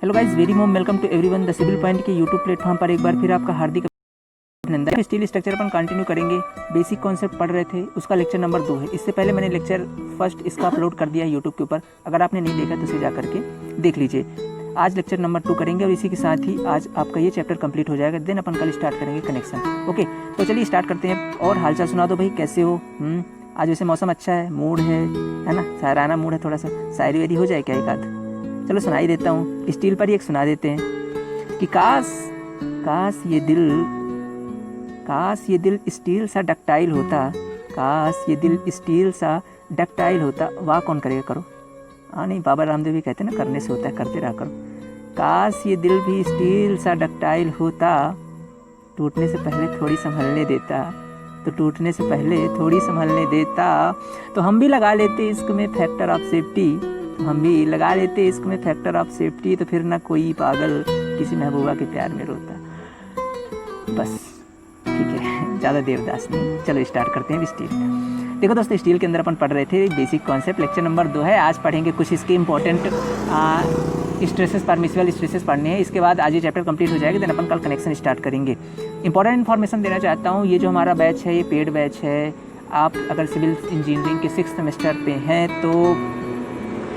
Hello guys, very warm welcome to everyone the civil point के YouTube platform पर एक बार फिर आपका हार्दिक अभिनंदन। स्टील स्ट्रक्चर अपन कंटिन्यू करेंगे। बेसिक कॉन्सेप्ट पढ़ रहे थे, उसका लेक्चर नंबर 2 है। इससे पहले मैंने लेक्चर फर्स्ट इसका अपलोड कर दिया है यूट्यूब के ऊपर। अगर आपने नहीं देखा तो उसे जा करके देख लीजिए। आज लेक्चर नंबर 2 करेंगे और इसी के साथ ही आज आपका ये चैप्टर कंप्लीट हो जाएगा। देन अपन कल स्टार्ट करेंगे कनेक्शन। ओके, तो चलिए स्टार्ट करते हैं। और हालचाल सुना दो भाई, कैसे हो? आज वैसे मौसम अच्छा है, मूड है ना, शायराना मूड है। थोड़ा सा शायरी वायरी हो जाए क्या एक आध? चलो सुना ही देता हूँ। स्टील पर ही एक सुना देते हैं कि काश ये दिल स्टील सा डक्टाइल होता, काश ये दिल स्टील सा डक्टाइल होता। वाह कौन करेगा? करो। हाँ नहीं, बाबा रामदेव भी कहते ना, करने से होता है, करते रहा करो। काश ये दिल भी स्टील सा डक्टाइल होता, टूटने से पहले थोड़ी संभलने देता, तो टूटने से पहले थोड़ी संभलने देता, तो हम भी लगा लेते इश्क में फैक्टर ऑफ सेफ्टी, तो हम भी लगा लेते इश्क में फैक्टर ऑफ सेफ्टी, तो फिर ना कोई पागल किसी महबूबा के प्यार में रोता। बस ठीक है, ज़्यादा देवदास नहीं। चलो स्टार्ट करते हैं स्टील। देखो दोस्तों, स्टील के अंदर अपन पढ़ रहे थे बेसिक कॉन्सेप्ट, लेक्चर नंबर 2 है। आज पढ़ेंगे कुछ इसके इंपॉर्टेंट स्ट्रेसेस, परमिसिबल स्ट्रेसेस पढ़ने हैं। इसके बाद आज ये चैप्टर कंप्लीट हो जाएगा। देन अपन कल कनेक्शन स्टार्ट करेंगे। इंपॉर्टेंट इन्फॉर्मेशन देना चाहता हूँ। ये जो हमारा बैच है, ये पेड बैच है। आप अगर सिविल इंजीनियरिंग के 6th सेमेस्टर पे हैं तो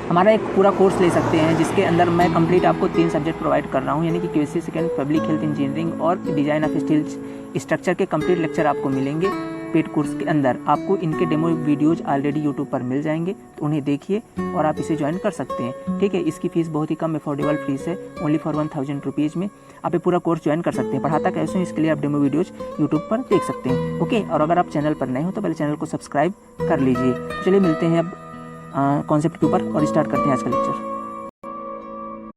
हमारा एक पूरा कोर्स ले सकते हैं, जिसके अंदर मैं कंप्लीट आपको 3 सब्जेक्ट प्रोवाइड कर रहा हूँ, यानी कि QC second, public health engineering और डिज़ाइन ऑफ स्टील स्ट्रक्चर के कंप्लीट लेक्चर आपको मिलेंगे पेड कोर्स के अंदर। आपको इनके डेमो वीडियोज ऑलरेडी यूट्यूब पर मिल जाएंगे, तो उन्हें देखिए और आप इसे ज्वाइन कर सकते हैं। ठीक है, इसकी फीस बहुत ही कम अफोर्डेबल फीस है, ओनली फॉर 1000 रुपीज़ में आप ये पूरा कोर्स ज्वाइन कर सकते हैं। पढ़ाता कैसे हूँ इसके लिए आप डेमो वीडियोज यूट्यूब पर देख सकते हैं। ओके, और अगर आप चैनल पर नए हो तो पहले चैनल को सब्सक्राइब कर लीजिए। तो चलिए मिलते हैं अब कॉन्सेप्ट के ऊपर और स्टार्ट करते हैं आज का लेक्चर।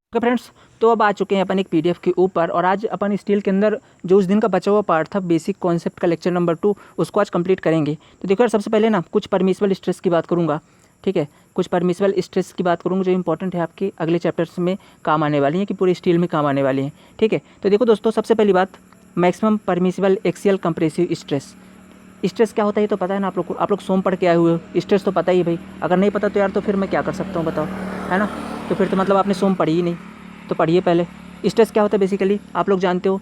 ओके फ्रेंड्स, तो अब आ चुके हैं अपन एक PDF के ऊपर, और आज अपन स्टील के अंदर जो उस दिन का बचा हुआ पार्ट था बेसिक कॉन्सेप्ट का लेक्चर नंबर 2, उसको आज कंप्लीट करेंगे। तो देखो यार, सबसे पहले ना कुछ परमिसिबल स्ट्रेस की बात करूँगा। ठीक है, कुछ परमिसिबल स्ट्रेस की बात करूँगा जो इंपॉर्टेंट है, आपके अगले चैप्टर्स में काम आने वाली हैं, कि पूरे स्टील में काम आने वाली हैं। ठीक है, तो देखो दोस्तों, सबसे पहली बात, maximum permissible axial compressive stress. Stress क्या होता है ये तो पता है ना आप लोग को। आप लोग सोम पढ़ के आए हुए हो, स्ट्रेस तो पता ही है भाई। अगर नहीं पता तो यार तो फिर मैं क्या कर सकता हूँ बताओ, है ना? तो फिर तो मतलब आपने सोम पढ़ी ही नहीं, तो पढ़िए पहले। स्ट्रेस क्या होता है बेसिकली, आप लोग जानते हो,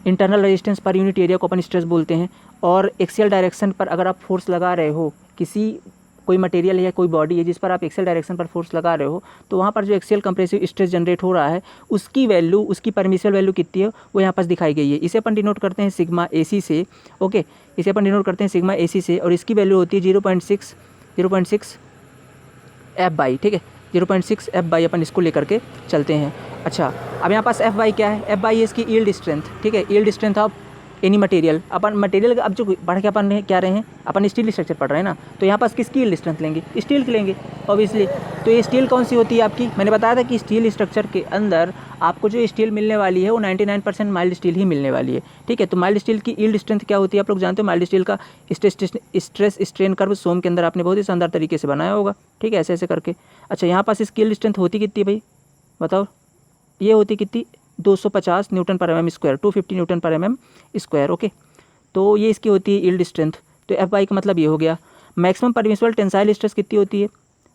internal resistance per unit area को अपन स्ट्रेस बोलते हैं। और एक्सियल डायरेक्शन पर अगर आप फोर्स लगा रहे हो, कोई मटेरियल है या कोई बॉडी है जिस पर आप एक्सियल डायरेक्शन पर फोर्स लगा रहे हो, तो वहाँ पर जो एक्सियल कंप्रेसिव स्ट्रेस जनरेट हो रहा है, उसकी वैल्यू, उसकी परमिसिबल वैल्यू कितनी है वो यहाँ पर दिखाई गई है। इसे अपन डिनोट करते हैं सिग्मा AC से। ओके, इसे अपन डिनोट करते हैं सिग्मा AC से, और इसकी वैल्यू होती है 0.6 F/। ठीक है, 0.6 F/, अपन इसको लेकर के चलते हैं। अच्छा, अब यहाँ पास F/, क्या है? F/, इसकी यील्ड स्ट्रेंथ। ठीक है, yield strength of any material. Upon material अब जो पढ़ के अपन क्या रहे हैं, अपन स्टील स्ट्रक्चर पढ़ रहे हैं ना, तो यहाँ पास किसकी यील्ड स्ट्रेंथ लेंगे? स्टील की लेंगे ऑब्वियसली। तो ये स्टील कौन सी होती है आपकी? मैंने बताया था कि स्टील स्ट्रक्चर के अंदर आपको जो स्टील मिलने वाली है वो 99% माइल्ड स्टील ही मिलने वाली है। ठीक है, तो माइल्ड स्टील की यील्ड स्ट्रेंथ क्या होती है आप लोग जानते हो? माइल्ड स्टील का स्ट्रेस स्ट्रेन कर्व सोम के अंदर आपने बहुत ही शानदार तरीके से बनाया होगा। ठीक है, ऐसे ऐसे करके। अच्छा, यहाँ पास इसकी यील्ड स्ट्रेंथ होती कितनी भाई बताओ? ये होती कितनी? 250 न्यूटन पर mm स्क्वायर, 250 न्यूटन पर mm स्क्वायर। ओके, तो ये इसकी होती है यील्ड स्ट्रेंथ। तो F/, का मतलब ये हो गया। मैक्सिमम परमिसिबल टेंसाइल स्ट्रेस कितनी होती है?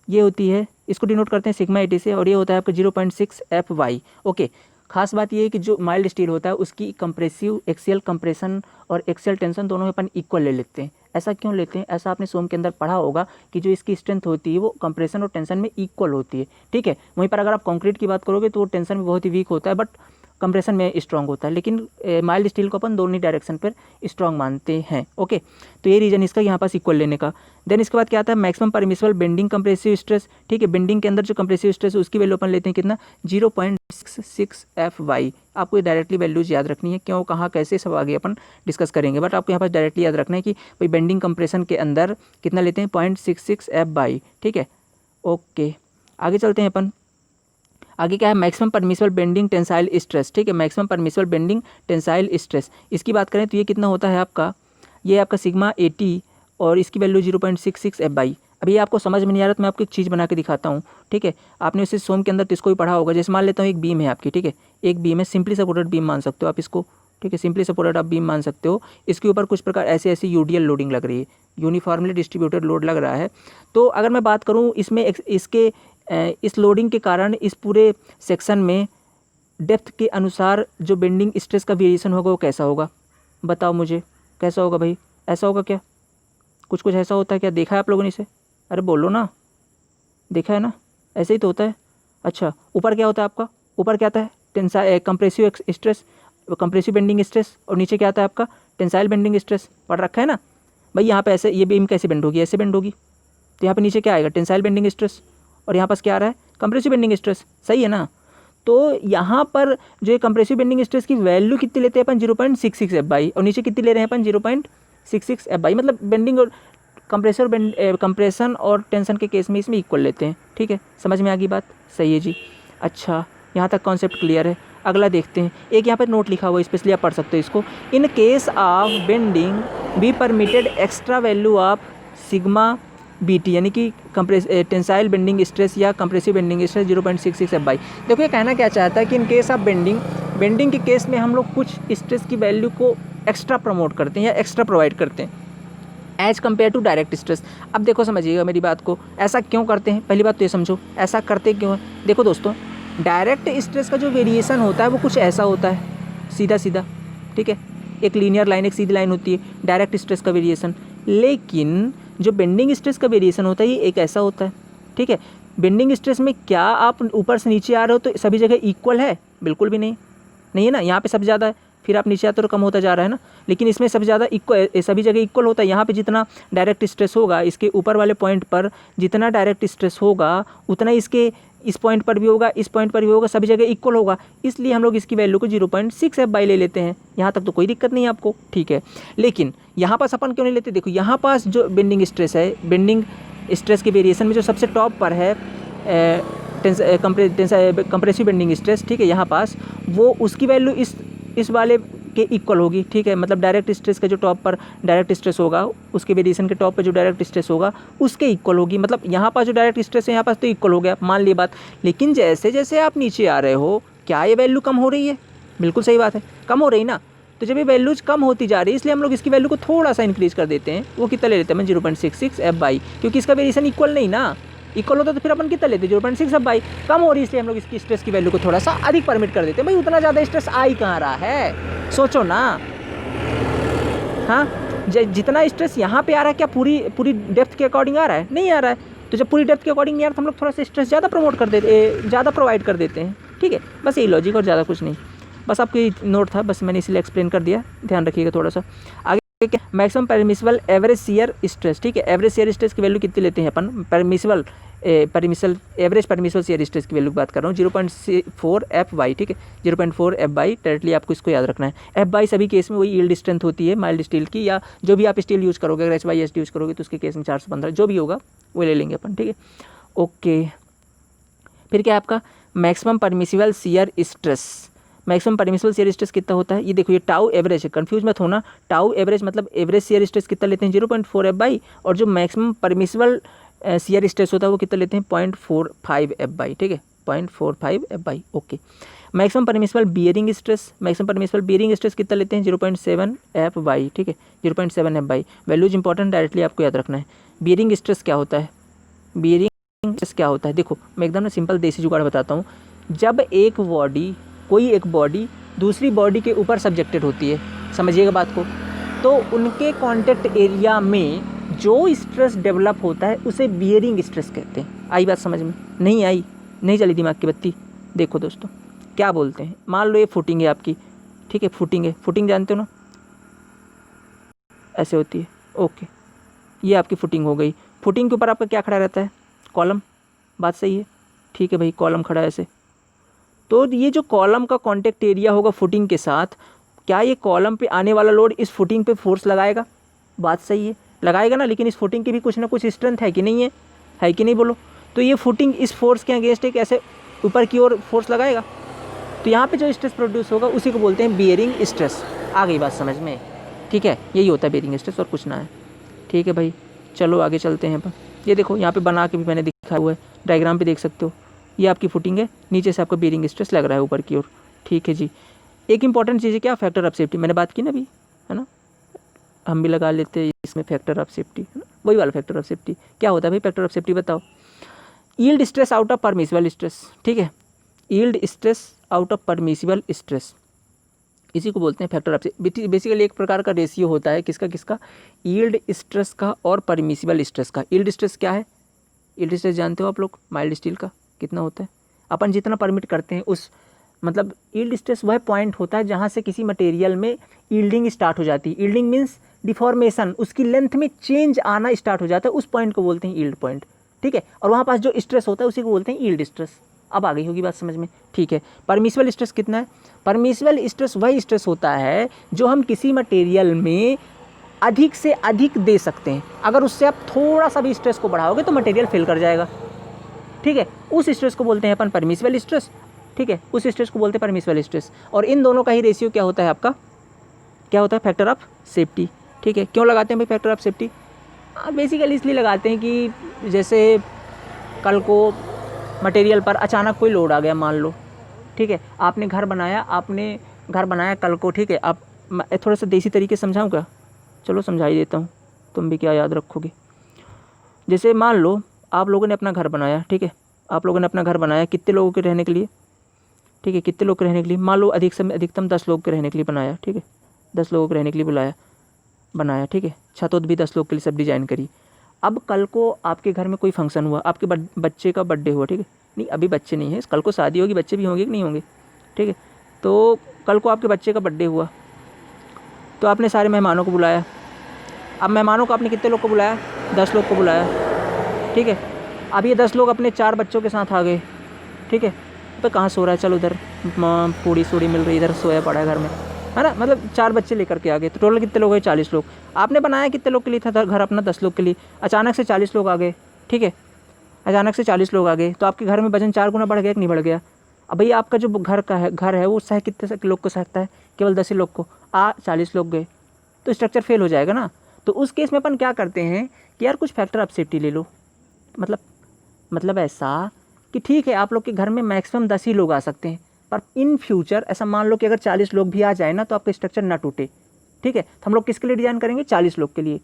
ये होती है, इसको डिनोट करते हैं सिग्मा AT से, और ये होता है आपका 0.6 F/। ओके, खास बात ये है कि जो माइल्ड स्टील होता है उसकी कंप्रेसिव एक्सियल कंप्रेशन और एक्सियल टेंशन दोनों में अपन इक्वल ले लेते हैं। ऐसा क्यों लेते हैं? ऐसा आपने सोम के अंदर पढ़ा होगा कि जो इसकी स्ट्रेंथ होती है वो कंप्रेशन और टेंशन में इक्वल होती है। ठीक है, वहीं पर अगर आप कंक्रीट की बात करोगे तो वो टेंशन में बहुत ही वीक होता है, बट कंप्रेशन में स्ट्रॉन्ग होता है। लेकिन माइल्ड स्टील को अपन दोनों डायरेक्शन पर स्ट्रॉन्ग मानते हैं। ओके, तो ये रीजन इसका यहाँ पास इक्वल लेने का। देन इसके बाद क्या आता है? Maximum permissible bending compressive stress. ठीक है, बेंडिंग के अंदर जो कंप्रेसिव स्ट्रेस है उसकी वैल्यू अपन लेते हैं कितना? 0.66 F/। आपको ये डायरेक्टली वैल्यूज याद रखनी है, क्यों, कहाँ, कैसे, सब आगे अपन डिस्कस करेंगे, बट आपको यहाँ पास डायरेक्टली याद रखना है कि भाई बेंडिंग कंप्रेशन के अंदर कितना लेते हैं? 0.66 F/। ठीक है, ओके, आगे चलते हैं अपन। आगे क्या है? Maximum permissible bending tensile stress. ठीक है, maximum permissible bending tensile stress, इसकी बात करें तो ये कितना होता है आपका? ये आपका सिग्मा AT, और इसकी वैल्यू 0.66 F/। अभी आपको समझ में नहीं आ रहा तो मैं आपको एक चीज़ बना के दिखाता हूँ। ठीक है, आपने उसे सोम के अंदर तो इसको भी पढ़ा होगा। जैसे मान लेता हूँ एक बीम है आपकी। ठीक है, एक बीम है, सिंपली सपोर्टेड बीम मान सकते हो आप इसको। ठीक है, सिंपली सपोर्टेड आप बीम मान सकते हो। इसके ऊपर कुछ प्रकार ऐसे UDL लोडिंग लग रही है, यूनिफॉर्मली डिस्ट्रीब्यूटेड लोड लग रहा है। तो अगर मैं बात करूँ इसमें इसके इस लोडिंग के कारण इस पूरे सेक्शन में डेप्थ के अनुसार जो बेंडिंग स्ट्रेस का वेरिएशन होगा वो कैसा होगा, बताओ मुझे कैसा होगा भाई, ऐसा होगा क्या, कुछ कुछ ऐसा होता है क्या, देखा है आप लोगों ने इसे, अरे बोलो ना, देखा है ना, ऐसे ही तो होता है। अच्छा ऊपर क्या होता है आपका, ऊपर क्या आता है tensile compressive stress, compressive bending stress, और नीचे क्या आता है आपका टेंसाइल बेंडिंग स्ट्रेस, पढ़ रखा है ना भाई। यहाँ पे ऐसे ये बीम कैसे बेंड होगी, ऐसे बेंड होगी, तो यहाँ पे नीचे क्या आएगा टेंसाइल बेंडिंग स्ट्रेस, और यहाँ पास क्या आ रहा है कंप्रेसिव बेंडिंग स्ट्रेस, सही है ना। तो यहाँ पर जो ये कंप्रेसिव बेंडिंग स्ट्रेस की वैल्यू कितनी लेते हैं अपन 0.66 एफ/, और नीचे कितनी ले रहे हैं अपन 0.66 एफ/, मतलब बेंडिंग और कंप्रेशन और टेंशन के केस में इसमें इक्वल लेते हैं, ठीक है, समझ में आ गई बात, सही है जी। अच्छा यहाँ तक कॉन्सेप्ट क्लियर है। अगला देखते हैं, एक यहाँ पर नोट लिखा हुआ है, स्पेशली आप पढ़ सकते हो इसको। In case of bending be permitted extra value of sigma BT, यानी कि टेंसाइल बेंडिंग स्ट्रेस या कंप्रेसिव बेंडिंग स्ट्रेस 0.66 एफ/। देखो ये कहना क्या चाहता है कि इन केस ऑफ बेंडिंग के केस में हम लोग कुछ स्ट्रेस की वैल्यू को एक्स्ट्रा प्रमोट करते हैं या एक्स्ट्रा प्रोवाइड करते हैं as compare to direct stress. अब देखो समझिएगा मेरी बात को, ऐसा क्यों करते हैं, पहली बात तो ये समझो ऐसा करते क्यों है। देखो दोस्तों, डायरेक्ट स्ट्रेस का जो वेरिएशन होता है वो कुछ ऐसा होता है सीधा सीधा, ठीक है, एक लीनियर लाइन, एक सीधी लाइन होती है डायरेक्ट स्ट्रेस का वेरिएशन। लेकिन जो बेंडिंग स्ट्रेस का वेरिएशन होता है ये एक ऐसा होता है, ठीक है। बेंडिंग स्ट्रेस में क्या आप ऊपर से नीचे आ रहे हो तो सभी जगह इक्वल है, बिल्कुल भी नहीं, नहीं है ना। यहाँ पे सबसे ज़्यादा है, फिर आप नीचे आते हो तो कम होता जा रहा है ना, लेकिन इसमें सबसे ज़्यादा इक्वल, सभी जगह इक्वल होता है। यहाँ पे जितना डायरेक्ट स्ट्रेस होगा इसके ऊपर वाले पॉइंट पर, जितना डायरेक्ट स्ट्रेस होगा उतना इसके इस पॉइंट पर भी होगा, इस पॉइंट पर भी होगा, सभी जगह इक्वल होगा, इसलिए हम लोग इसकी वैल्यू को 0.6 एफ/, ले लेते हैं। यहाँ तक तो कोई दिक्कत नहीं है आपको, ठीक है। लेकिन यहाँ पास अपन क्यों नहीं लेते, देखो यहाँ पास जो बेंडिंग स्ट्रेस है, बेंडिंग स्ट्रेस के वेरिएशन में जो सबसे टॉप पर है कंप्रेसिव बेंडिंग स्ट्रेस, ठीक है, यहाँ पास वो उसकी वैल्यू इस वाले के इक्वल होगी, ठीक है। मतलब डायरेक्ट स्ट्रेस का जो टॉप पर डायरेक्ट स्ट्रेस होगा उसके वेरिएशन के टॉप पर जो डायरेक्ट स्ट्रेस होगा उसके इक्वल होगी। मतलब यहाँ पास जो डायरेक्ट स्ट्रेस है यहाँ पास तो इक्वल हो गया, मान ली बात। लेकिन जैसे जैसे आप नीचे आ रहे हो क्या ये वैल्यू कम हो रही है, बिल्कुल सही बात है, कम हो रही ना। तो जब ये वैल्यूज कम होती जा रही है इसलिए हम लोग इसकी वैल्यू को थोड़ा सा इंक्रीज कर देते हैं। वो कितना ले लेते हैं, 0.66 एफ/, क्योंकि इसका वेरिएशन इक्वल नहीं ना, इक्वल होता तो फिर अपन कितना लेते 0.6 एफ/। कम हो रही है इसलिए हम लोग इसकी स्ट्रेस की वैल्यू को थोड़ा सा अधिक परमिट कर देते हैं। भाई उतना ज़्यादा स्ट्रेस आ ही कहाँ रहा है, सोचो ना। हाँ जितना स्ट्रेस यहाँ पे आ रहा है क्या पूरी डेप्थ के अकॉर्डिंग आ रहा है, नहीं आ रहा है। तो जब पूरी डेप्थ के अकॉर्डिंग नहीं आ रहा तो हम लोग थोड़ा सा स्ट्रेस ज़्यादा प्रमोट कर देते, ज़्यादा प्रोवाइड कर देते हैं, ठीक है। बस यही लॉजिक और ज़्यादा कुछ नहीं, बस आपकी नोट था, बस मैंने इसलिए एक्सप्लेन कर दिया, ध्यान रखिएगा थोड़ा सा। आगे maximum permissible average shear stress, ठीक है, एवरेज शियर स्ट्रेस की वैल्यू कितनी लेते हैं अपन, एवरेज परमिसिबल शियर स्ट्रेस की वैल्यू की बात कर रहा हूँ 0.4 एफ/, ठीक है, 0.4 एफ/। डायरेक्टली आपको इसको याद रखना है। एफ/, सभी केस में वही यील्ड स्ट्रेंथ होती है माइल्ड स्टील की, या जो भी आप स्टील यूज़ करोगे, अगर HYSD यूज़ करोगे तो उसके केस में 415 जो भी होगा वो ले लेंगे अपन, ठीक है, ओके। फिर क्या है आपका maximum permissible shear stress, maximum permissible shear stress कितना होता है, ये देखो ये टाउ एवरेज है, कंफ्यूज मत होना। टाउ एवरेज मतलब एवरेज शियर स्ट्रेस कितना लेते हैं 0.4 एफ/, और जो मैक्सिमम परमिसिबल शियर स्ट्रेस होता है वो कितना लेते हैं 0.45 एफ/, ठीक है, 0.45 F/, okay. Maximum permissible bearing stress, maximum permissible bearing stress कितना लेते हैं 0.7 एफ/, ठीक है, 0.7 एफ/। वैल्यूज इंपॉर्टेंट, डायरेक्टली आपको याद रखना है। बियरिंग स्ट्रेस क्या होता है, बियरिंग स्ट्रेस क्या होता है, देखो मैं एकदम ना सिंपल देसी जुगाड़ बताता हूँ। जब कोई एक बॉडी दूसरी बॉडी के ऊपर सब्जेक्टेड होती है, समझिएगा बात को, तो उनके कॉन्टेक्ट एरिया में जो स्ट्रेस डेवलप होता है उसे बियरिंग स्ट्रेस कहते हैं। आई बात समझ में, नहीं आई, नहीं चली दिमाग की बत्ती। देखो दोस्तों क्या बोलते हैं, मान लो ये फुटिंग है आपकी, ठीक है, फुटिंग है, फुटिंग जानते हो ना, ऐसे होती है, ओके, ये आपकी फुटिंग हो गई। फुटिंग के ऊपर आपका क्या खड़ा रहता है, कॉलम, बात सही है, ठीक है भाई, कॉलम खड़ा है ऐसे। तो ये जो कॉलम का कॉन्टेक्ट एरिया होगा फुटिंग के साथ, क्या ये कॉलम पे आने वाला लोड इस फुटिंग पे फोर्स लगाएगा, बात सही है, लगाएगा ना। लेकिन इस फुटिंग की भी कुछ ना कुछ स्ट्रेंथ है कि नहीं है कि नहीं बोलो। तो ये फुटिंग इस फोर्स के अगेंस्ट एक ऐसे ऊपर की ओर फोर्स लगाएगा, तो यहाँ पे जो स्ट्रेस प्रोड्यूस होगा उसी को बोलते हैं बियरिंग स्ट्रेस। आ गई बात समझ में, ठीक है, यही होता है बियरिंग स्ट्रेस और कुछ ना है, ठीक है भाई। चलो आगे चलते हैं। ये देखो यहाँ पे बना के भी मैंने दिखाया हुआ है, डायग्राम पे देख सकते हो, ये आपकी फुटिंग है, नीचे से आपका बियरिंग स्ट्रेस लग रहा है ऊपर की ओर, ठीक है जी। एक इंपॉर्टेंट चीज़ है क्या, फैक्टर ऑफ सेफ्टी, मैंने बात की ना अभी, है ना, हम भी लगा लेते हैं इसमें फैक्टर ऑफ सेफ्टी, है ना, वही वाला फैक्टर ऑफ सेफ्टी। क्या होता है भाई फैक्टर ऑफ सेफ्टी, बताओ। Yield stress out of permissible stress, ठीक है, yield stress out of permissible stress, इसी को बोलते हैं फैक्टर ऑफ सेफ्टी। बेसिकली एक प्रकार का रेशियो होता है किसका किसका, यील्ड स्ट्रेस का और परमिसिबल स्ट्रेस का। यील्ड स्ट्रेस क्या है, यील्ड स्ट्रेस जानते हो आप लोग, माइल्ड स्टील का कितना होता है, अपन जितना परमिट करते हैं उस, मतलब यील्ड स्ट्रेस वह पॉइंट होता है जहाँ से किसी मटेरियल में यील्डिंग स्टार्ट हो जाती है। यील्डिंग मीन्स डिफॉर्मेशन, उसकी लेंथ में चेंज आना स्टार्ट हो जाता है, उस पॉइंट को बोलते हैं यील्ड पॉइंट, ठीक है। और वहाँ पास जो स्ट्रेस होता है उसी को बोलते हैं यील्ड स्ट्रेस। अब आ गई होगी बात समझ में, ठीक है। परमिसिबल स्ट्रेस कितना है, परमिसिबल स्ट्रेस वही स्ट्रेस होता है जो हम किसी मटेरियल में अधिक से अधिक दे सकते हैं। अगर उससे आप थोड़ा सा भी स्ट्रेस को बढ़ाओगे तो मटेरियल फेल कर जाएगा, ठीक है। उस स्ट्रेस को बोलते हैं अपन परमिसिबल स्ट्रेस, ठीक है। उस स्ट्रेस को बोलते हैं परमिसिबल स्ट्रेस। और इन दोनों का ही रेशियो क्या होता है आपका, क्या होता है, फैक्टर ऑफ सेफ्टी, ठीक है। क्यों लगाते हैं भाई फैक्टर ऑफ सेफ्टी, बेसिकली इसलिए लगाते हैं कि जैसे कल को मटेरियल पर अचानक कोई लोड आ गया, मान लो, ठीक है। आपने घर बनाया कल को, ठीक है। आप थोड़ा सा देसी तरीके से समझाऊँ क्या, चलो समझा ही देता हूँ, तुम भी क्या याद रखोगे। जैसे मान लो आप लोगों ने अपना घर बनाया, ठीक है। आप लोगों ने अपना घर बनाया कितने लोगों के रहने के लिए, ठीक है, कितने लोग के रहने के लिए, मान लो अधिकतम 10 लोग के रहने के लिए बनाया, ठीक है। 10 लोगों के रहने के लिए बनाया, ठीक है। छत भी 10 लोग के लिए सब डिजाइन करी। अब कल को आपके घर में कोई फंक्शन हुआ, आपके बच्चे का बर्थडे हुआ, ठीक है। नहीं अभी बच्चे नहीं है, कल को शादी होगी, बच्चे भी होंगे कि नहीं होंगे, ठीक है। तो कल को आपके बच्चे का बर्थडे हुआ, तो आपने सारे मेहमानों को बुलाया। अब मेहमानों को आपने कितने लोग को बुलाया, 10 लोग को बुलाया, ठीक है। अब ये 10 लोग अपने 4 बच्चों के साथ आ गए, ठीक है। तो कहाँ सो रहा है, चलो उधर पूड़ी सूड़ी मिल रही, इधर सोया पड़ा है घर में, है ना। मतलब 4 बच्चे लेकर के आ गए, तो टोटल कितने लोग हैं, 40 लोग। आपने बनाया कितने लोग के लिए था घर अपना, 10 लोग के लिए। अचानक से 40 लोग आ गए, ठीक है। अचानक से 40 लोग आ गए, तो आपके घर में वजन 4 गुना बढ़ गया कि नहीं बढ़ गया। अब भैया आपका जो घर है वो सह कितने लोग को सहता है, केवल 10 ही लोग को। 40 लोग गए तो स्ट्रक्चर फेल हो जाएगा ना। तो उस केस में अपन क्या करते हैं कि यार कुछ फैक्टर ऑफ सेफ्टी ले लो, मतलब ऐसा कि ठीक है आप लोग के घर में मैक्सिमम 10 ही लोग आ सकते हैं, पर इन फ्यूचर ऐसा मान लो कि अगर 40 लोग भी आ जाए ना तो आपका स्ट्रक्चर ना टूटे, ठीक है। तो हम लोग किसके लिए डिज़ाइन करेंगे, 40 लोग के लिए।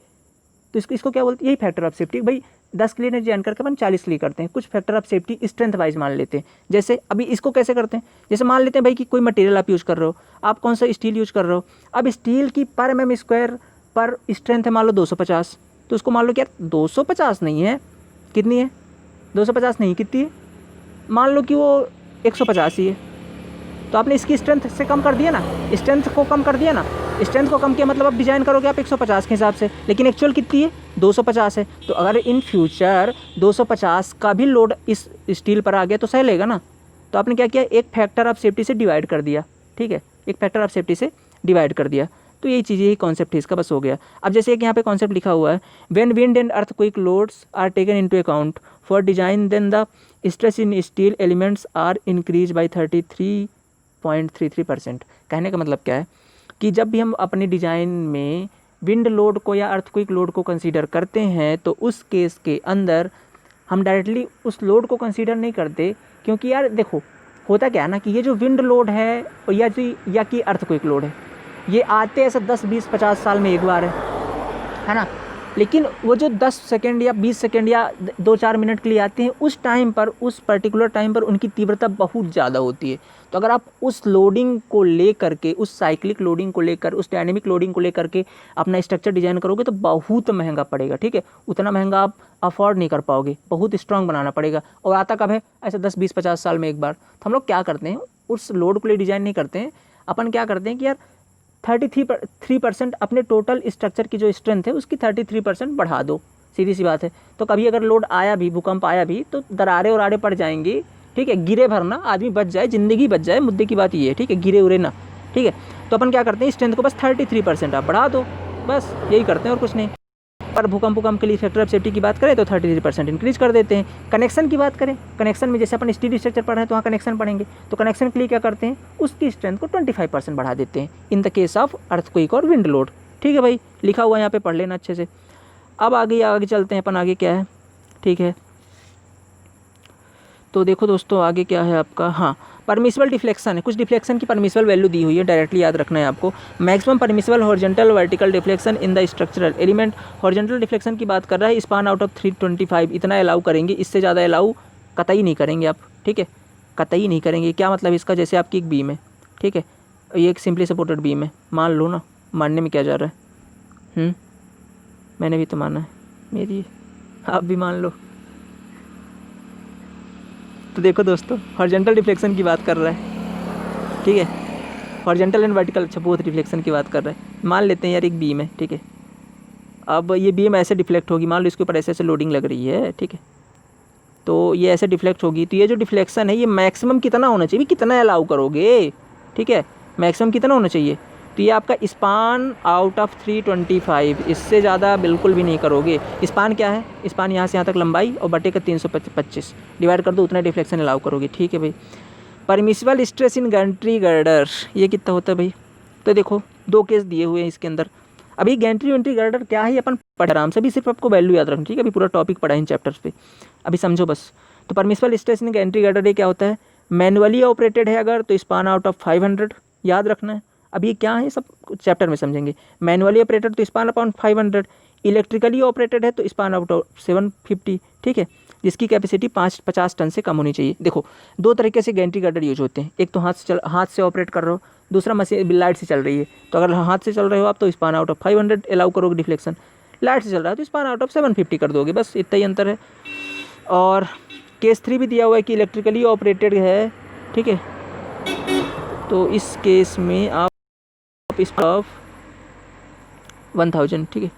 तो इसको क्या बोलते हैं, यही फैक्टर ऑफ सेफ्टी। भाई 10 के लिए डिजाइन करके अपन 40 के लिए करते हैं। कुछ factor of safety strength wise मान लेते हैं। जैसे अभी इसको कैसे करते हैं, जैसे मान लेते हैं भाई कि कोई मटेरियल आप यूज़ कर रहे हो, आप कौन सा स्टील यूज़ कर रहे हो। अब स्टील की पर mm² पर स्ट्रेंथ है मान लो 250, तो उसको मान लो कि यार 250 नहीं है, कितनी है, 250 नहीं, कितनी है, मान लो कि वो 150 ही है। तो आपने इसकी स्ट्रेंथ से कम कर दिया ना, स्ट्रेंथ को कम कर दिया ना। स्ट्रेंथ को कम किया मतलब आप डिज़ाइन करोगे आप 150 के हिसाब से, लेकिन एक्चुअल कितनी है, 250 है। तो अगर इन फ्यूचर 250 का भी लोड इस स्टील पर आ गया तो सह लेगा ना। तो आपने क्या किया, एक फैक्टर ऑफ सेफ्टी से डिवाइड कर दिया, ठीक है। एक फैक्टर ऑफ सेफ्टी से डिवाइड कर दिया। तो यही चीज़, यही कॉन्सेप्ट है इसका, बस हो गया। अब जैसे एक यहाँ पे कॉन्सेप्ट लिखा हुआ है, when wind and earthquake loads are taken into account for design then the stress in steel elements are increase by 33.33%। कहने का मतलब क्या है कि जब भी हम अपनी डिज़ाइन में विंड लोड को या अर्थक्वेक लोड को कंसीडर करते हैं तो उस केस के अंदर हम डायरेक्टली उस लोड को कंसीडर नहीं करते, क्योंकि यार देखो होता क्या है ना कि ये जो विंड लोड है या कि अर्थक्वेक लोड है, ये आते ऐसा 10, 20, 50 साल में एक बार है ना। लेकिन वो जो 10 सेकेंड या 20 सेकेंड या 2-4 मिनट के लिए आते हैं, उस टाइम पर, उस पर्टिकुलर टाइम पर उनकी तीव्रता बहुत ज़्यादा होती है। तो अगर आप उस लोडिंग को लेकर के, उस साइक्लिक लोडिंग को लेकर, उस डायनेमिक लोडिंग को लेकर के अपना स्ट्रक्चर डिजाइन करोगे तो बहुत महंगा पड़ेगा, ठीक है। उतना महंगा आप अफोर्ड नहीं कर पाओगे, बहुत स्ट्रांग बनाना पड़ेगा। और आता कब है, ऐसे 10, 20, 50 साल में एक बार। तो हम लोग क्या करते हैं, उस लोड को लिए डिज़ाइन नहीं करते हैं, अपन क्या करते हैं कि यार 33% अपने टोटल स्ट्रक्चर की जो स्ट्रेंथ है उसकी 33% बढ़ा दो, सीधी सी बात है। तो कभी अगर लोड आया भी, भूकंप आया भी, तो दरारें और आड़े पड़ जाएंगी, ठीक है। गिरे भरना, आदमी बच जाए, ज़िंदगी बच जाए, मुद्दे की बात ये है, ठीक है, गिरे उरे ना, ठीक है। तो अपन क्या करते हैं, स्ट्रेंथ को बस 33% आप बढ़ा दो, बस यही करते हैं और कुछ नहीं। पर भूकंप के लिए फैक्टर ऑफ सेफ्टी की बात करें तो 33% इंक्रीज कर देते हैं। कनेक्शन की बात करें, कनेक्शन में जैसे अपन स्टील स्ट्रक्चर पढ़ रहे हैं तो वहाँ कनेक्शन पढ़ेंगे, तो कनेक्शन के लिए क्या करते हैं, उसकी स्ट्रेंथ को 25% बढ़ा देते हैं in the case of earthquake और विंड लोड, ठीक है भाई, लिखा हुआ यहाँ पे पढ़ लेना अच्छे से। अब आगे चलते हैं अपन, आगे क्या है, ठीक है। तो देखो दोस्तों आगे क्या है आपका, हाँ परमिसिबल डिफ्लेक्शन है, कुछ डिफ्लेक्शन की परमिसिबल वैल्यू दी हुई है, डायरेक्टली याद रखना है आपको। Maximum permissible horizontal vertical deflection in the structural element, horizontal deflection की बात कर रहा है, स्पान आउट ऑफ 325, इतना अलाउ करेंगे, इससे ज़्यादा अलाउ कतई नहीं करेंगे आप, ठीक है। कतई नहीं करेंगे। क्या मतलब इसका, जैसे आपकी एक बीम है, ठीक है, ये एक सिंपली सपोर्टेड बीम है, मान लो ना, मानने में क्या जा रहा है, मैंने भी तो माना है, मेरी आप भी मान लो। तो देखो दोस्तों, हॉरिजॉन्टल डिफ्लेक्शन की बात कर रहा है, ठीक है, हॉरिजॉन्टल एंड वर्टिकल, अच्छा बोथ डिफ्लेक्शन की बात कर रहा है। मान लेते हैं यार एक बीम है, ठीक है, अब ये बीम ऐसे डिफ्लेक्ट होगी, मान लो इसके ऊपर ऐसे ऐसे लोडिंग लग रही है, ठीक है, तो ये ऐसे डिफ्लेक्ट होगी, तो ये जो डिफ्लेक्शन है ये मैक्सिमम कितना होना चाहिए, कितना अलाउ करोगे, ठीक है, मैक्सिमम कितना होना चाहिए, तो ये आपका स्पान आउट ऑफ 325, इससे ज़्यादा बिल्कुल भी नहीं करोगे। स्पान क्या है, स्पान यहाँ से यहाँ तक लंबाई और बटे का 325 डिवाइड कर दो, उतना डिफ्लेक्शन अलाउ करोगे, ठीक है भाई। Permissible stress in Gentry girder ये कितना होता है भाई, तो देखो 2 केस दिए हुए हैं इसके अंदर। अभी गैंट्री वेंट्री गर्डर क्या है, अपन पढ़ आराम से, अभी सिर्फ आपको वैल्यू याद रखना, ठीक है, अभी पूरा टॉपिक पढ़ा है इन चैप्टर्स पे, अभी समझो बस। तो permissible stress in Gentry girder ये क्या होता है, मैनुअली ऑपरेटेड है अगर तो स्पान आउट ऑफ 500 याद रखना है। अब ये क्या है, सब चैप्टर में समझेंगे। मैनुअली ऑपरेटेड तो स्पान अपॉन 500, इलेक्ट्रिकली ऑपरेटेड है तो स्पान आउट ऑफ 750, ठीक है, जिसकी कैपेसिटी 50 टन से कम होनी चाहिए। देखो 2 तरीके से गैंट्री गर्डर यूज होते हैं, एक तो हाथ से ऑपरेट कर रहे हो, दूसरा मशीन लाइट से चल रही है। तो अगर हाथ से चल रहे हो आप तो स्पान आउट ऑफ 500 अलाउ करोगे डिफ्लेक्शन, लाइट से चल रहा है तो स्पान आउट ऑफ 750 कर दोगे, बस इतना ही अंतर है। और केस 3 भी दिया हुआ है कि इलेक्ट्रिकली ऑपरेटेड है, ठीक है, तो इस केस में आप इस ऑफ 1000, ठीक है,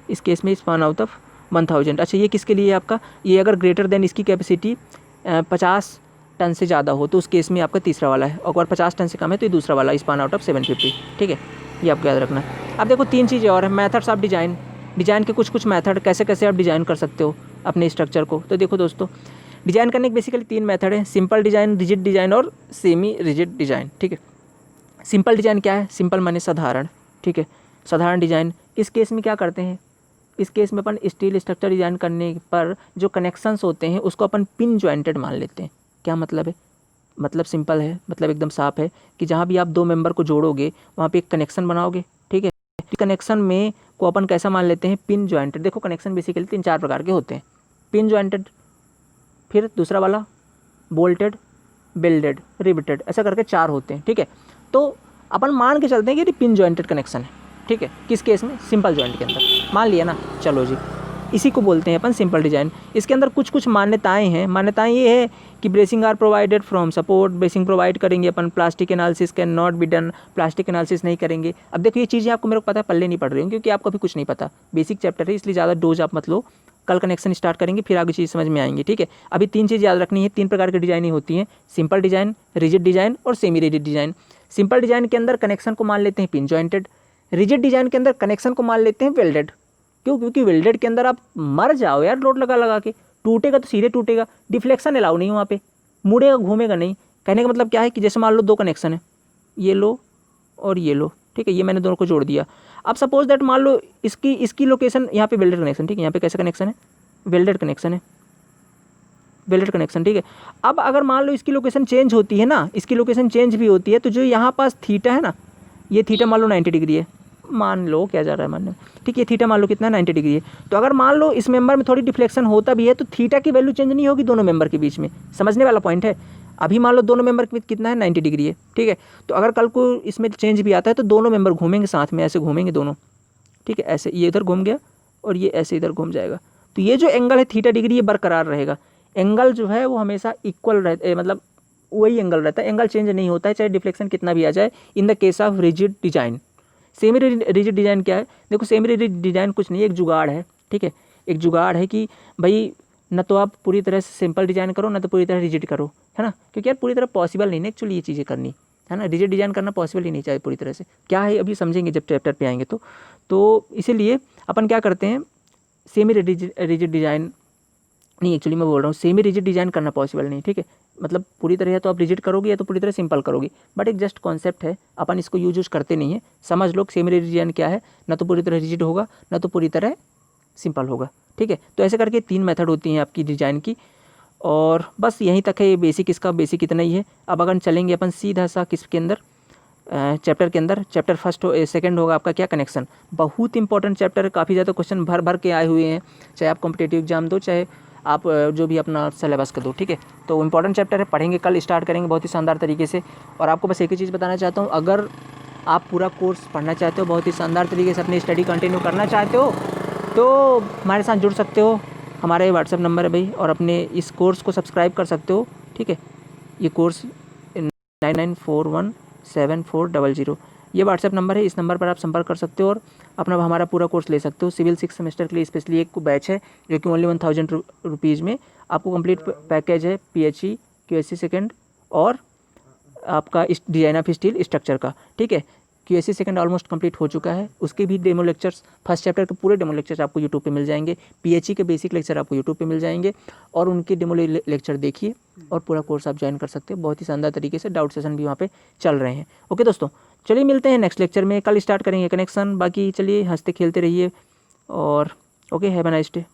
इस केस में स्पान आउट ऑफ 1000। अच्छा ये किसके लिए आपका, ये अगर ग्रेटर देन इसकी कैपेसिटी 50 टन से ज़्यादा हो तो उस केस में आपका तीसरा वाला है, और अगर 50 टन से कम है तो ये दूसरा वाला स्पान आउट ऑफ 750, ठीक है, ये आपको याद रखना है। अब देखो 3 चीज़ें और है, मेथड्स ऑफ डिज़ाइन, डिज़ाइन के कुछ मेथड, कैसे कैसे आप डिज़ाइन कर सकते हो अपने स्ट्रक्चर को। तो देखो दोस्तों, डिज़ाइन करने के बेसिकली 3 मेथड है, सिंपल डिज़ाइन, रिजिड डिज़ाइन और सेमी रिजिड डिज़ाइन, ठीक है। सिंपल डिज़ाइन क्या है, सिंपल माने साधारण, ठीक है, साधारण डिज़ाइन। इस केस में क्या करते हैं, इस केस में अपन स्टील स्ट्रक्चर डिज़ाइन करने पर जो कनेक्शंस होते हैं उसको अपन पिन जॉइंटेड मान लेते हैं। क्या मतलब है, मतलब सिंपल है, मतलब एकदम साफ है कि जहाँ भी आप 2 मेंबर को जोड़ोगे वहाँ पे एक कनेक्शन बनाओगे, ठीक है, कनेक्शन में को अपन कैसा मान लेते हैं, पिन जॉइंटेड। देखो कनेक्शन बेसिकली 3-4 प्रकार के होते हैं, पिन जॉइंटेड, फिर दूसरा वाला बोल्टेड, बेल्डेड, रिवेटेड, ऐसा करके 4 होते हैं, ठीक है। तो अपन मान के चलते हैं कि ये पिन जॉइंटेड कनेक्शन है, ठीक है, किस केस में, सिंपल जॉइंट के अंदर, मान लिया ना, चलो जी, इसी को बोलते हैं अपन सिंपल डिज़ाइन। इसके अंदर कुछ कुछ मान्यताएं हैं, मान्यताएं ये है कि bracing are provided from support, bracing provide करेंगे अपन, plastic analysis can not be done, plastic analysis नहीं करेंगे। अब देखो ये चीज़ें आपको मेरे को पता है पल्ले नहीं पड़ रही हूँ क्योंकि आपको अभी कुछ नहीं पता, बेसिक चैप्टर है इसलिए ज़्यादा डोज आप मत लो, कल कनेक्शन स्टार्ट करेंगे फिर आगे चीज़ समझ में आएंगी, ठीक है। अभी 3 चीज़ याद रखनी है, 3 प्रकार की डिज़ाइनिंग होती हैं, सिंपल डिज़ाइन, रिजिड डिज़ाइन और semi rigid design. Simple design के अंदर कनेक्शन को मान लेते हैं पिन जॉइंटेड, रिजिड डिज़ाइन के अंदर कनेक्शन को मान लेते हैं वेल्डेड। क्यों, क्योंकि वेल्डेड के अंदर आप मर जाओ यार लोड लगा लगा के, टूटेगा तो सीधे टूटेगा, डिफ्लेक्शन अलाउ नहीं वहाँ पे, मुड़ेगा घूमेगा नहीं। कहने का मतलब क्या है कि जैसे मान लो 2 कनेक्शन है, ये लो और ये लो, ठीक है, ये मैंने दोनों को जोड़ दिया। अब सपोज दैट मान लो इसकी लोकेशन यहाँ पे वेल्डेड कनेक्शन, ठीक है, यहाँ पे कैसा कनेक्शन है, वेल्डेड कनेक्शन है, वेल्डेड कनेक्शन, ठीक है। अब अगर मान लो इसकी लोकेशन चेंज होती है ना, इसकी लोकेशन चेंज भी होती है, तो जो यहाँ पास थीटा है ना, ये थीटा मान लो 90 डिग्री है, मान लो क्या जा रहा है मानने, ठीक है, थीटा मान लो कितना है 90 डिग्री है। तो अगर मान लो इस मेंबर में थोड़ी डिफ्लेक्शन होता भी है तो थीटा की वैल्यू चेंज नहीं होगी दोनों मेंबर के बीच में, समझने वाला पॉइंट है। अभी मान लो दोनों मेंबर के बीच कितना है 90 डिग्री है, ठीक है, तो अगर कल को इसमें चेंज भी आता है तो दोनों मेंबर घूमेंगे साथ में, ऐसे घूमेंगे दोनों, ठीक है, ऐसे ये इधर घूम गया और ये ऐसे इधर घूम जाएगा, तो ये जो एंगल है थीटा डिग्री ये बरकरार रहेगा। एंगल जो है वो हमेशा इक्वल रहता, मतलब वही एंगल रहता है, एंगल चेंज नहीं होता है चाहे डिफ्लेक्शन कितना भी आ जाए in the case of rigid design. Semi rigid design क्या है, देखो सेमी रिजिड डिजाइन कुछ नहीं, एक जुगाड़ है, ठीक है, एक जुगाड़ है कि भाई न तो आप पूरी तरह से सिंपल डिजाइन करो ना तो पूरी तरह रिजिड करो, है ना, क्योंकि यार पूरी तरह पॉसिबल नहीं है एक्चुअली ये चीज़ें करनी, है ना, रिजिड डिजाइन करना पॉसिबल ही नहीं चाहिए पूरी तरह से। क्या है अभी समझेंगे जब चैप्टर पे आएंगे तो इसीलिए अपन क्या करते हैं, सेमी रिजिड डिजाइन नहीं, एक्चुअली मैं बोल रहा हूँ सेमी रिजिड डिजाइन करना पॉसिबल नहीं, ठीक है, मतलब पूरी तरह या तो आप रिजिड करोगे या तो पूरी तरह सिंपल करोगे, बट एक जस्ट कॉन्सेप्ट है, अपन इसको यूज करते नहीं है, समझ लो सेमी रिजिड डिजाइन क्या है, ना तो पूरी तरह रिजिड होगा ना तो पूरी तरह सिंपल होगा, ठीक है। तो ऐसे करके 3 मेथड होती हैं आपकी डिजाइन की, और बस यहीं तक है ये बेसिक, इसका बेसिक इतना ही है। अब अगर चलेंगे अपन सीधा सा किसके अंदर, चैप्टर के अंदर, चैप्टर फर्स्ट सेकंड होगा आपका क्या, कनेक्शन। बहुत इंपॉर्टेंट चैप्टर है, काफ़ी ज़्यादा क्वेश्चन भर भर के आए हुए हैं, चाहे आप कॉम्पिटेटिव एग्जाम दो चाहे आप जो भी अपना सिलेबस का दो, ठीक है। तो इंपॉर्टेंट चैप्टर है, पढ़ेंगे, कल स्टार्ट करेंगे बहुत ही शानदार तरीके से। और आपको बस एक ही चीज़ बताना चाहता हूँ, अगर आप पूरा कोर्स पढ़ना चाहते हो, बहुत ही शानदार तरीके से अपनी स्टडी कंटिन्यू करना चाहते हो, तो हमारे साथ जुड़ सकते हो। हमारा ये व्हाट्सएप नंबर है भाई, और अपने इस कोर्स को सब्सक्राइब कर सकते हो, ठीक है। ये कोर्स 99417400 ये व्हाट्सएप नंबर है, इस नंबर पर आप संपर्क कर सकते हो और अपना हमारा पूरा कोर्स ले सकते हो। सिविल 6 सेमेस्टर के लिए स्पेशली एक बैच है जो कि ओनली 1000 रुपीज़ में आपको कंप्लीट पैकेज है, PHE QSC सेकेंड और आपका इस डिज़ाइन ऑफ स्टील स्ट्रक्चर का, ठीक है। QSC सेकंड ऑलमोस्ट कंप्लीट हो चुका है, उसके भी डेमो लेक्चर्स, फर्स्ट चैप्टर के पूरे डेमो लेक्चर्स आपको यूट्यूब पे मिल जाएंगे। PHE के बेसिक लेक्चर आपको यूट्यूब पे मिल जाएंगे और उनके डेमो लेक्चर देखिए और पूरा कोर्स आप ज्वाइन कर सकते हैं। बहुत ही शानदार तरीके से डाउट सेशन भी वहाँ पे चल रहे हैं। ओके दोस्तों, चलिए मिलते हैं नेक्स्ट लेक्चर में, कल स्टार्ट करेंगे कनेक्शन। बाकी चलिए हंसते खेलते रहिए और okay, have a nice day.